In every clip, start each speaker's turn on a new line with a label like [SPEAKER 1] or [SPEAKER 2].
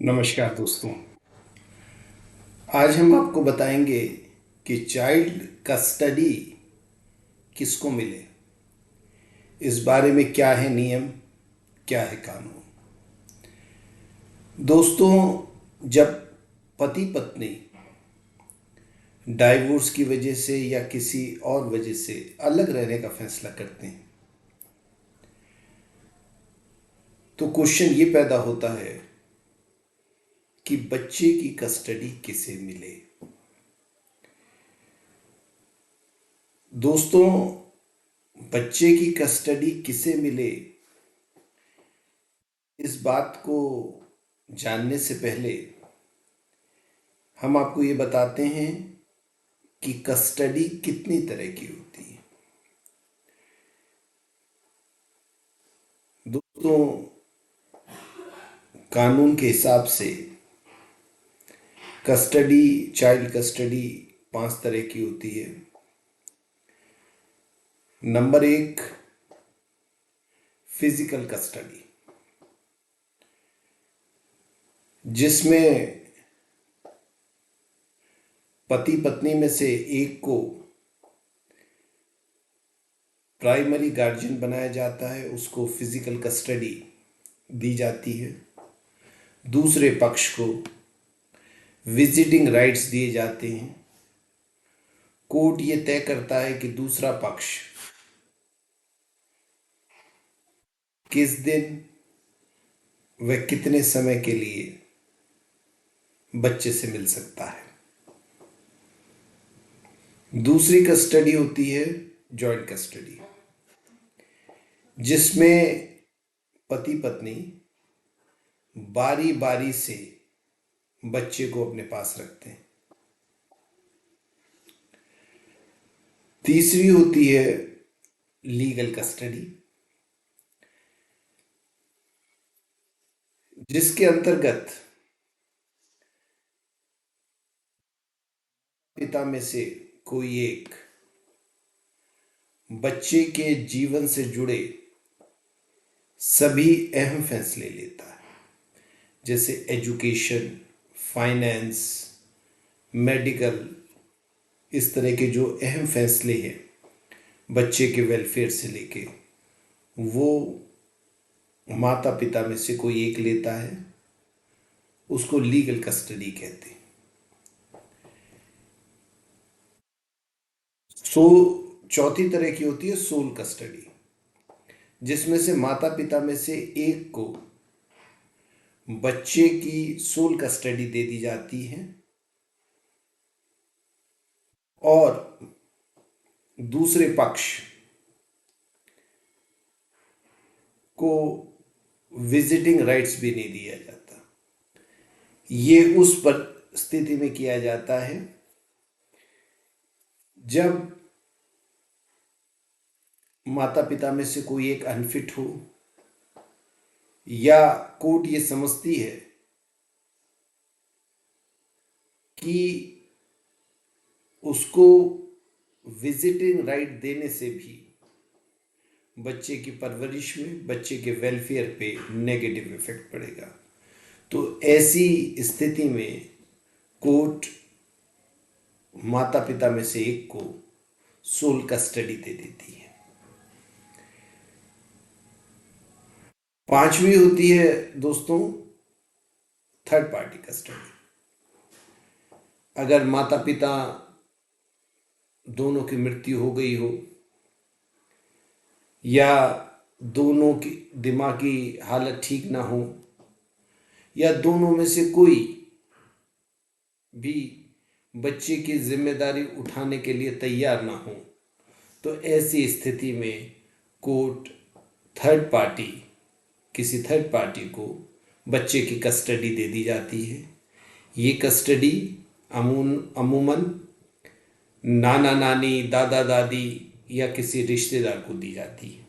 [SPEAKER 1] नमस्कार दोस्तों। आज हम आपको बताएंगे कि चाइल्ड कस्टडी किसको मिले, इस बारे में क्या है नियम, क्या है कानून। दोस्तों, जब पति पत्नी डाइवोर्स की वजह से या किसी और वजह से अलग रहने का फैसला करते हैं तो क्वेश्चन ये पैदा होता है कि बच्चे की कस्टडी किसे मिले। दोस्तों, बच्चे की कस्टडी किसे मिले, इस बात को जानने से पहले हम आपको ये बताते हैं कि कस्टडी कितनी तरह की होती है। दोस्तों, कानून के हिसाब से कस्टडी, चाइल्ड कस्टडी 5 तरह की होती है। नंबर 1, फिजिकल कस्टडी, जिसमें पति पत्नी में से एक को प्राइमरी गार्जियन बनाया जाता है, उसको फिजिकल कस्टडी दी जाती है। दूसरे पक्ष को विजिटिंग राइट्स दिए जाते हैं। कोर्ट ये तय करता है कि दूसरा पक्ष किस दिन व कितने समय के लिए बच्चे से मिल सकता है। दूसरी कस्टडी होती है जॉइंट कस्टडी, जिसमें पति पत्नी बारी बारी से बच्चे को अपने पास रखते हैं। तीसरी होती है लीगल कस्टडी, जिसके अंतर्गत पिता में से कोई एक बच्चे के जीवन से जुड़े सभी अहम फैसले लेता है, जैसे एजुकेशन, फाइनेंस, मेडिकल, इस तरह के जो अहम फैसले हैं बच्चे के वेलफेयर से लेके, वो माता पिता में से कोई एक लेता है। उसको लीगल कस्टडी कहते हैं। चौथी तरह की होती है सोल कस्टडी, जिसमें से माता पिता में से एक को बच्चे की सोल कस्टडी दे दी जाती है और दूसरे पक्ष को विजिटिंग राइट्स भी नहीं दिया जाता। ये उस परिस्थिति में किया जाता है जब माता पिता में से कोई एक अनफिट हो या कोर्ट ये समझती है कि उसको विजिटिंग राइट देने से भी बच्चे की परवरिश में, बच्चे के वेलफेयर पे नेगेटिव इफेक्ट पड़ेगा। तो ऐसी स्थिति में कोर्ट माता पिता में से एक को सोल कस्टडी दे देती है। पांचवी होती है दोस्तों थर्ड पार्टी कस्टडी। अगर माता पिता दोनों की मृत्यु हो गई हो या दोनों की दिमागी हालत ठीक ना हो या दोनों में से कोई भी बच्चे की जिम्मेदारी उठाने के लिए तैयार ना हो, तो ऐसी स्थिति में कोर्ट किसी थर्ड पार्टी को बच्चे की कस्टडी दे दी जाती है। ये कस्टडी अमूमन नाना नानी, दादा दादी या किसी रिश्तेदार को दी जाती है।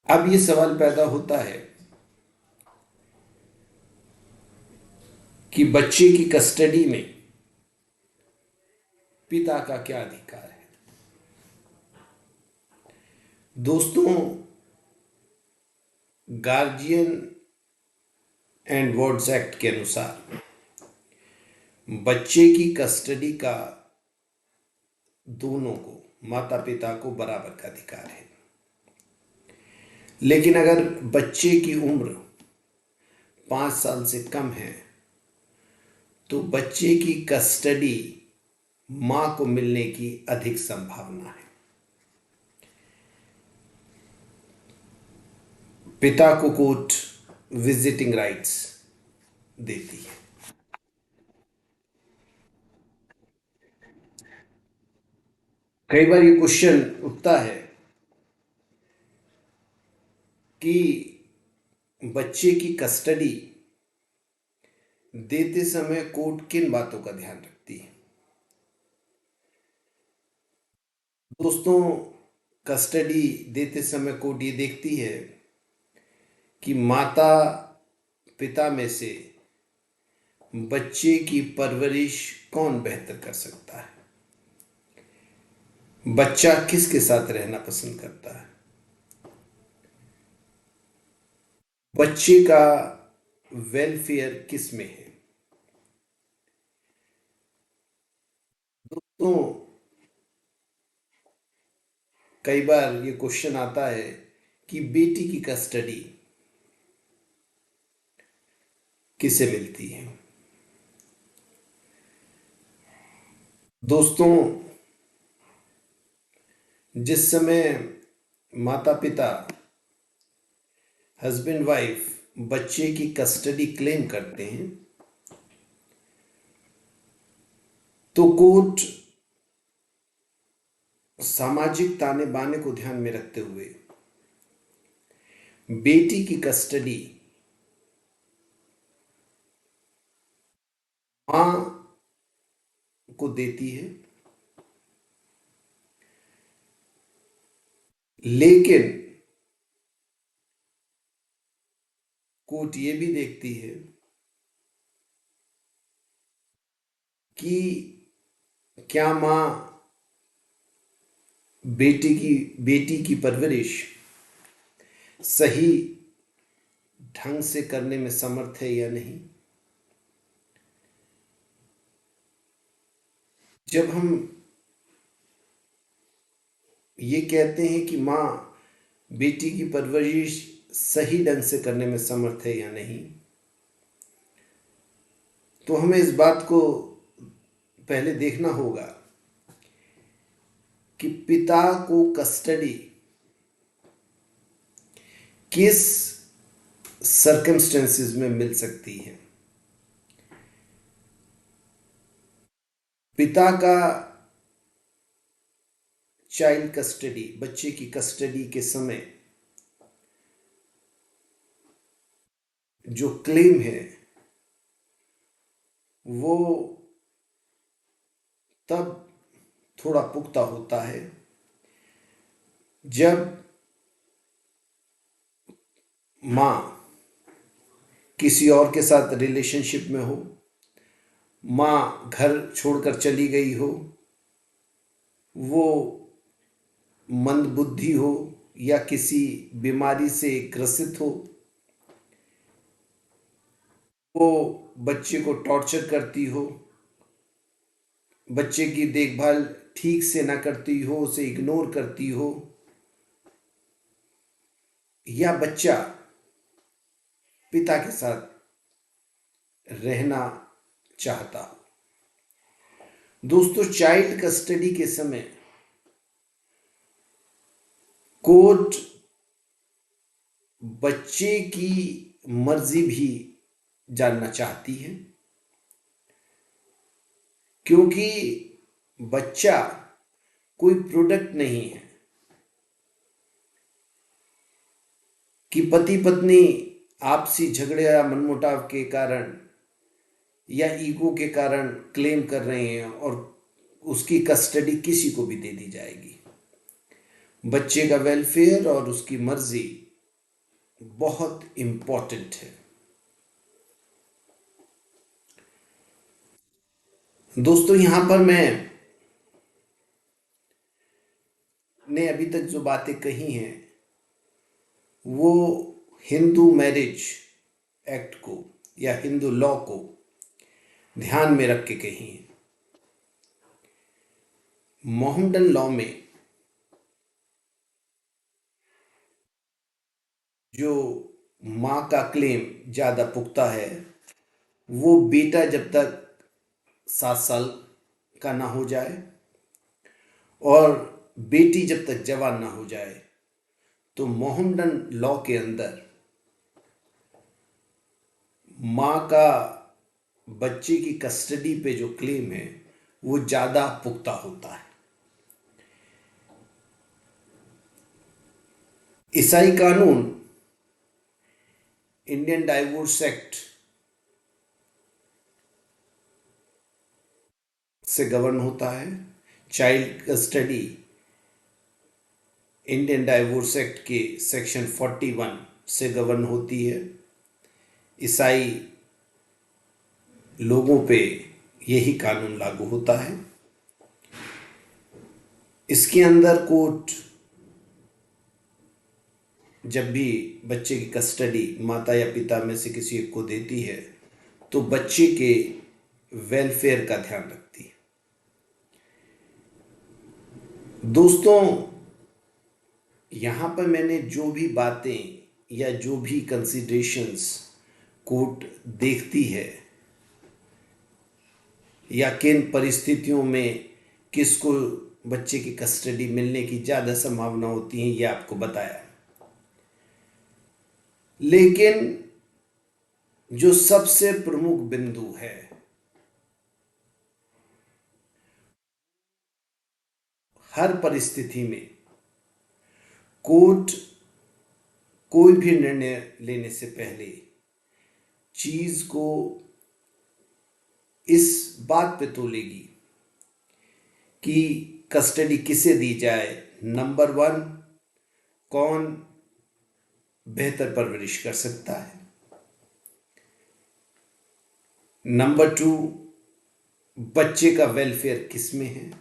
[SPEAKER 1] अब ये सवाल पैदा होता है कि बच्चे की कस्टडी में पिता का क्या अधिकार है। दोस्तों, गार्जियन एंड वार्ड्स एक्ट के अनुसार बच्चे की कस्टडी का दोनों को, माता पिता को बराबर का अधिकार है। लेकिन अगर बच्चे की उम्र 5 साल से कम है तो बच्चे की कस्टडी मां को मिलने की अधिक संभावना है। पिता को कोर्ट विजिटिंग राइट्स देती है। कई बार ये क्वेश्चन उठता है कि बच्चे की कस्टडी देते समय कोर्ट किन बातों का ध्यान रखती है। दोस्तों, कस्टडी देते समय कोर्ट ये देखती है कि माता पिता में से बच्चे की परवरिश कौन बेहतर कर सकता है, बच्चा किसके साथ रहना पसंद करता है, बच्चे का वेलफेयर किस में है। दोस्तों, कई बार ये क्वेश्चन आता है कि बेटी की कस्टडी किसे मिलती है। दोस्तों, जिस समय माता पिता, हस्बैंड वाइफ बच्चे की कस्टडी क्लेम करते हैं तो कोर्ट सामाजिक ताने बाने को ध्यान में रखते हुए बेटी की कस्टडी मां को देती है, लेकिन कोर्ट ये भी देखती है कि क्या मां बेटी की परवरिश सही ढंग से करने में समर्थ है या नहीं। जब हम ये कहते हैं कि मां बेटी की परवरिश सही ढंग से करने में समर्थ है या नहीं, तो हमें इस बात को पहले देखना होगा कि पिता को कस्टडी किस सर्कमस्टेंसेस में मिल सकती है। पिता का चाइल्ड कस्टडी, बच्चे की कस्टडी के समय जो क्लेम है वो तब थोड़ा पुख्ता होता है जब मां किसी और के साथ रिलेशनशिप में हो, मां घर छोड़कर चली गई हो, वो मंदबुद्धि हो या किसी बीमारी से ग्रसित हो, वो बच्चे को टॉर्चर करती हो, बच्चे की देखभाल ठीक से ना करती हो, उसे इग्नोर करती हो, या बच्चा पिता के साथ रहना चाहता हो। दोस्तों, चाइल्ड कस्टडी के समय कोर्ट बच्चे की मर्जी भी जानना चाहती है, क्योंकि बच्चा कोई प्रोडक्ट नहीं है कि पति पत्नी आपसी झगड़े या मनमुटाव के कारण या ईगो के कारण क्लेम कर रहे हैं और उसकी कस्टडी किसी को भी दे दी जाएगी। बच्चे का वेलफेयर और उसकी मर्जी बहुत इंपॉर्टेंट है। दोस्तों, यहां पर मैंने अभी तक जो बातें कही हैं वो हिंदू मैरिज एक्ट को या हिंदू लॉ को ध्यान में रख के कही है। मोहम्मडन लॉ में जो मां का क्लेम ज्यादा पुख्ता है, वो बेटा जब तक 7 साल का ना हो जाए और बेटी जब तक जवान ना हो जाए, तो मोहम्मडन लॉ के अंदर मां का बच्चे की कस्टडी पे जो क्लेम है वो ज्यादा पुख्ता होता है। ईसाई कानून इंडियन डाइवोर्स एक्ट से गवर्न होता है। Child custody Indian divorce act के सेक्शन 41 से गवर्न होती है। ईसाई लोगों पे यही कानून लागू होता है। इसके अंदर कोर्ट जब भी बच्चे की कस्टडी माता या पिता में से किसी एक को देती है तो बच्चे के वेलफेयर का ध्यान रखती है। दोस्तों, यहां पर मैंने जो भी बातें या जो भी कंसीडरेशंस कोर्ट देखती है या किन परिस्थितियों में किसको बच्चे की कस्टडी मिलने की ज़्यादा संभावना होती है, ये आपको बताया। लेकिन जो सबसे प्रमुख बिंदु है, हर परिस्थिति में कोर्ट कोई भी निर्णय लेने से पहले चीज को इस बात पे तोलेगी कि कस्टडी किसे दी जाए। नंबर 1, कौन बेहतर परवरिश कर सकता है। नंबर 2, बच्चे का वेलफेयर किस में है।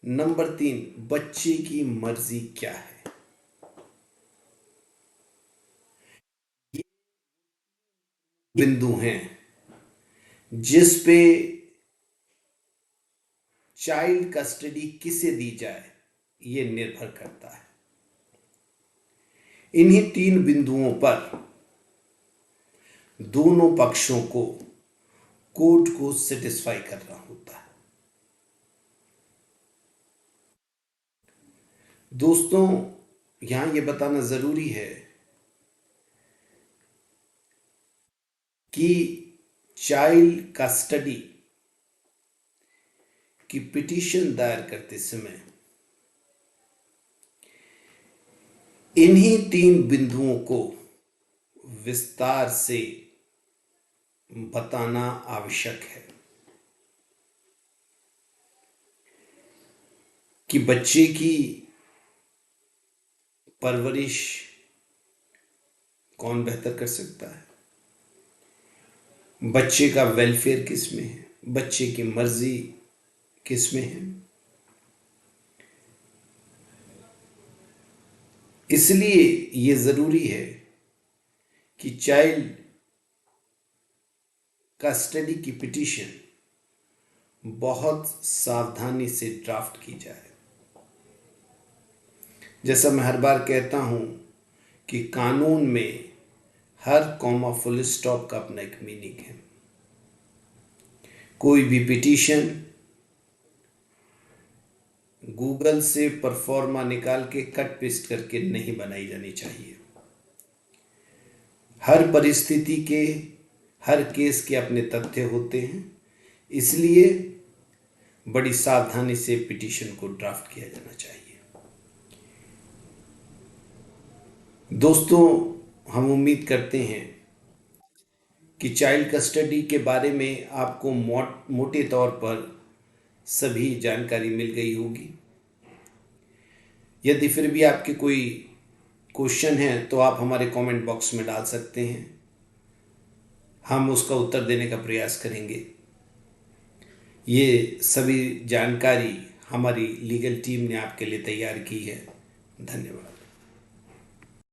[SPEAKER 1] नंबर 3, बच्चे की मर्जी क्या है। ये बिंदु हैं जिस पे चाइल्ड कस्टडी किसे दी जाए ये निर्भर करता है। इन्हीं 3 बिंदुओं पर दोनों पक्षों को कोर्ट को सेटिस्फाई करना होता है। दोस्तों, यहां यह बताना जरूरी है कि चाइल्ड कस्टडी की पिटीशन दायर करते समय इन्हीं 3 बिंदुओं को विस्तार से बताना आवश्यक है कि बच्चे की परवरिश कौन बेहतर कर सकता है, बच्चे का वेलफेयर किस में है, बच्चे की मर्जी किस में है। इसलिए यह जरूरी है कि चाइल्ड कस्टडी की पिटीशन बहुत सावधानी से ड्राफ्ट की जाए। जैसा मैं हर बार कहता हूं कि कानून में हर कॉमा फुल स्टॉप का अपना एक मीनिंग है। कोई भी पिटीशन गूगल से परफॉर्मा निकाल के कट पेस्ट करके नहीं बनाई जानी चाहिए। हर परिस्थिति के, हर केस के अपने तथ्य होते हैं, इसलिए बड़ी सावधानी से पिटीशन को ड्राफ्ट किया जाना चाहिए। दोस्तों, हम उम्मीद करते हैं कि चाइल्ड कस्टडी के बारे में आपको मोटे तौर पर सभी जानकारी मिल गई होगी। यदि फिर भी आपके कोई क्वेश्चन है तो आप हमारे कमेंट बॉक्स में डाल सकते हैं, हम उसका उत्तर देने का प्रयास करेंगे। ये सभी जानकारी हमारी लीगल टीम ने आपके लिए तैयार की है। धन्यवाद।